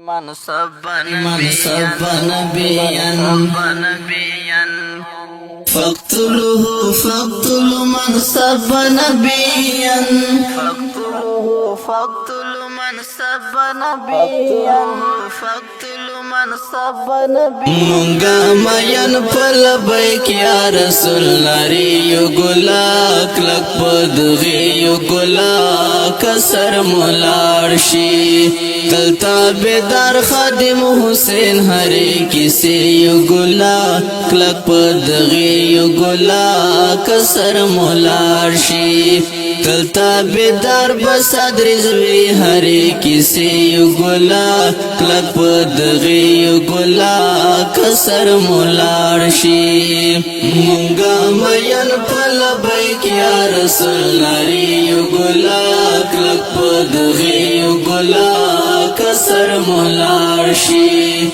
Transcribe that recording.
من سب نبيا فاقتلوا من سب نبيا فاقتلوا من سب نبيا مونگا مین پل بیک یا رسول ناری یو گلا کلک پدغی یو گلا کسر ملارشی تلتا بیدار خادم حسین ہری کسی یو گلا کلک پدغی یو گلا کسر ملارشی تلتا بیدار بساد رزوی ہری کسی یو گلا کلک پدغی یو گلا کسر ملارشی مونگا مین پل بیک یا رسول ناری یو گلا کلک پدغی یو گلا کسر ملارشی